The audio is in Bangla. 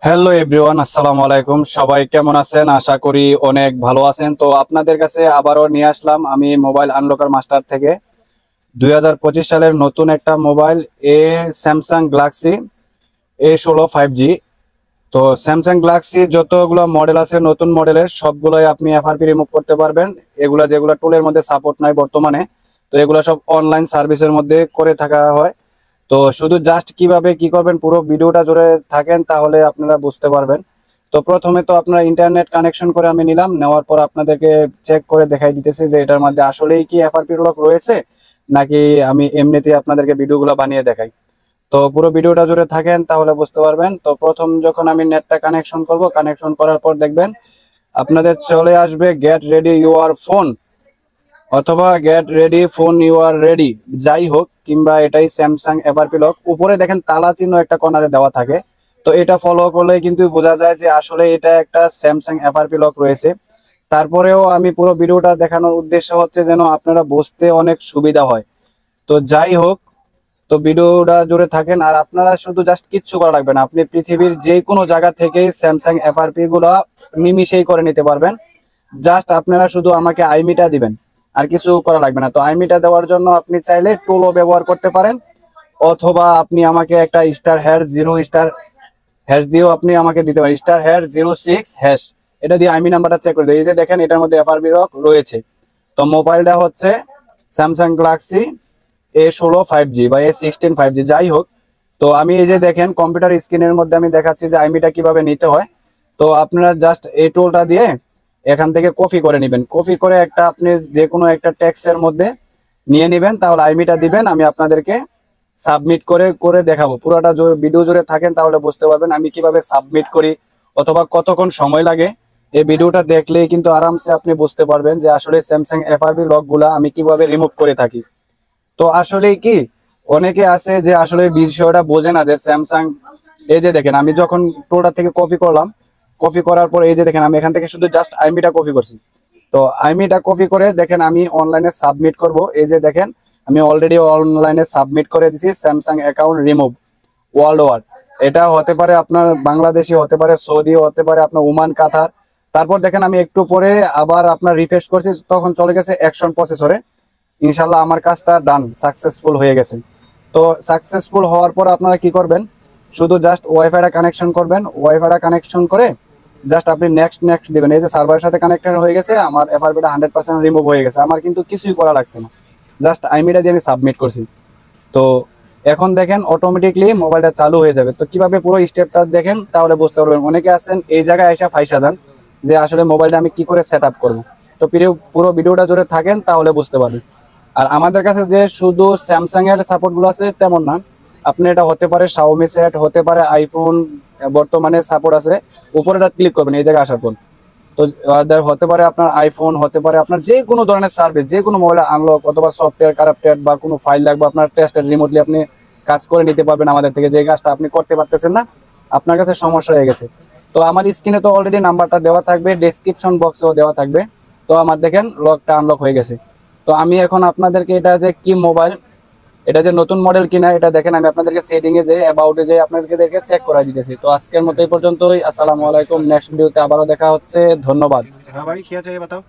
হ্যালো এভরিওয়ান, আসসালামু আলাইকুম। সবাই কেমন আছেন? আশা করি অনেক ভালো আছেন। তো আপনাদের কাছে আবারও নিয়ে আসলাম আমি মোবাইল আনলকার মাস্টার থেকে 2025 সালের নতুন একটা mobile Samsung Galaxy A16 5G। তো স্যামসাং গ্যালাক্সি যতগুলো মডেল আছে নতুন মডেলের সবগুলোই আপনি এফআরপি রিমুভ করতে পারবেন। এগুলা যেগুলো টুলের মধ্যে সাপোর্ট নাই বর্তমানে, তো এগুলো সব অনলাইন সার্ভিসের মধ্যে করে থাকা হয়। তো শুধু জাস্ট কিভাবে কি করবেন পুরো ভিডিওটা জুড়ে থাকেন তাহলে আপনারা বুঝতে পারবেন। তো প্রথমে তো আপনার ইন্টারনেট কানেকশন করে আমি নিলাম, নেওয়ার পর আপনাদেরকে চেক করে দেখাই দিতেছি যে এটার মধ্যে আসলেই কি এফআরপি লক রয়েছে নাকি আমি এমনিতেই আপনাদেরকে ভিডিওগুলো বানিয়ে দেখাই। তো পুরো ভিডিওটা জুড়ে থাকেন তাহলে বুঝতে পারবেন। তো প্রথম যখন আমি নেটটা কানেকশন করব, কানেকশন করার পর দেখবেন আপনাদের চলে আসবে গেট রেডি ইউর ফোন অথবা get ready phone you are ready, যাই হোক, কিংবা এটাই স্যামসাং এফআরপি লক। উপরে দেখেন তালা চিহ্ন একটা কর্নারে দেওয়া থাকে, তো এটা ফলো করলে কিন্তু বোঝা যায় যে আসলে এটা একটা স্যামসাং এফআরপি লক রয়েছে। তারপরেও আমি পুরো ভিডিওটা দেখানোর উদ্দেশ্য হচ্ছে যেন আপনারা বুঝতে অনেক সুবিধা হয়। তো যাই হোক, তো ভিডিওটা জুড়ে থাকেন। আর আপনারা শুধু জাস্ট কিচ্ছু করা লাগবে না, আপনি পৃথিবীর যে কোনো জায়গা থেকেই স্যামসাং এফআরপি গুলো নিমিশেই করে নিতে পারবেন। জাস্ট আপনারা শুধু আমাকে আইমিটা দিবেন, আর কিছু করা লাগবে না। তো আইমিটা দেওয়ার জন্য আপনি চাইলে টুলও ব্যবহার করতে পারেন, অথবা আপনি আমাকে একটা স্টার হ্যাশ 0 স্টার হ্যাশ দিয়েও আপনি আমাকে দিতে পারেন। স্টার হ্যাশ 06 হ্যাশ, এটা দিয়ে আইমি নাম্বারটা চেক করে দিই। এই যে দেখেন এটার মধ্যে এফআরপি লক রয়েছে। তো মোবাইলটা হচ্ছে স্যামসাং গ্যালাক্সি A16 5G বা A16 5G, যাই হোক। তো আমি এই যে দেখেন কম্পিউটার স্ক্রিনের মধ্যে আমি দেখাচ্ছি যে আইমিটা কিভাবে নিতে হয়। তো আপনারা জাস্ট এই টুলটা দিয়ে এখান থেকে কপি করে নেবেন, কপি করে একটা আপনি যে কোনো একটা টেক্সটের মধ্যে নিয়ে নেবেন, তাহলে আইমিটা দিবেন। আমি আপনাদেরকে সাবমিট করে করে দেখাবো। পুরোটা ভিডিও জুড়ে থাকেন তাহলে বুঝতে পারবেন আমি কিভাবে সাবমিট করি অথবা কতক্ষণ সময় লাগে। এই ভিডিওটা দেখলেই কিন্তু আরামসে আপনি বুঝতে পারবেন যে আসলে স্যামসাং এফআরপি লক গুলা আমি কিভাবে রিমুভ করে থাকি। তো আসলে কি, অনেকে আছে যে আসলে বিষয়টা বোঝে না যে স্যামসাং, এই যে দেখেন আমি যখন টোটা থেকে কপি করলাম, কপি করার পর এই যে দেখেন আমি এখান থেকে শুধু জাস্ট আইমিটা কপি করছি। তো আইমিটা কপি করে দেখেন আমি অনলাইনে সাবমিট করব। এই যে দেখেন আমি অলরেডি অনলাইনে সাবমিট করে দিছি Samsung account remove world war. এটা হতে পারে আপনার বাংলাদেশি, হতে পারে সৌদি, হতে পারে আপনার ওমান, কাতার। তারপর দেখেন আমি একটু পরে আবার আপনার রিফ্রেশ করছি, তখন চলে গেছে অ্যাকশন প্রসেসরে। ইনশাল্লাহ আমার কাজটা ডান, সাকসেসফুল হয়ে গেছে। তো সাকসেসফুল হওয়ার পর আপনারা কি করবেন, শুধু জাস্ট ওয়াইফাইটা কানেকশন করবেন। ওয়াইফাইটা কানেকশন করে জাস্ট আপনি নেক্সট নেক্সট দিবেন। এই যে সার্ভারের সাথে কানেক্টেড হয়ে গেছে, আমার এফআরপিটা 100% রিমুভ হয়ে গেছে। আমার কিন্তু কিছুই করা লাগছে না, জাস্ট আইমিটা দিয়ে আমি সাবমিট করছি। তো এখন দেখেন অটোমেটিকলি মোবাইলটা চালু হয়ে যাবে। তো কিভাবে পুরো স্টেপটা দেখেন তাহলে বুঝতে পারবেন। অনেকে আছেন এই জায়গায় এসে ফাইসা যান যে আসলে মোবাইলটা আমি কি করে সেট আপ করবো। তো পুরো ভিডিওটা জুড়ে থাকেন তাহলে বুঝতে পারবেন। আর আমাদের কাছে যে শুধু স্যামসাং এর সাপোর্ট গুলো আছে তেমন না, আপনি এটা হতে পারে শাওমি সেট, হতে পারে আইফোন বর্তমানে সাপোর্ট আছে। উপরে এটা ক্লিক করবেন এই জায়গায় আসার পর। তো হতে পারে আপনার আইফোন, হতে পারে আপনার যে কোনো ধরনের সার্ভিস, যে কোনো মোবাইল আনলক অথবা সফটওয়্যার কারাপ্টেড বা কোনো ফাইল লাগবে আপনার টেস্টেড, রিমোটলি আপনি কাজ করে নিতে পারবেন আমাদের থেকে। যে কাজটা আপনি করতে পারতেছেন না, আপনার কাছে সমস্যা হয়ে গেছে, তো আমার স্ক্রিনে তো অলরেডি নাম্বারটা দেওয়া থাকবে, ডেসক্রিপশন বক্সেও দেওয়া থাকবে। তো আমার দেখেন লকটা আনলক হয়ে গেছে। তো আমি এখন আপনাদেরকে এটা যে কি মোবাইল, এটা যে নতুন মডেল কিনা এটা দেখেন আমি আপনাদেরকে সেটিং এ যে অ্যাবাউটে যে আপনাদেরকে চেক করাই দিতেছি। তো আজকের মতো এই পর্যন্তই। আসসালামু আলাইকুম। নেক্সট ভিডিওতে আবারও দেখা হচ্ছে। ধন্যবাদ। हाँ भाई क्या चाहिए बताओ।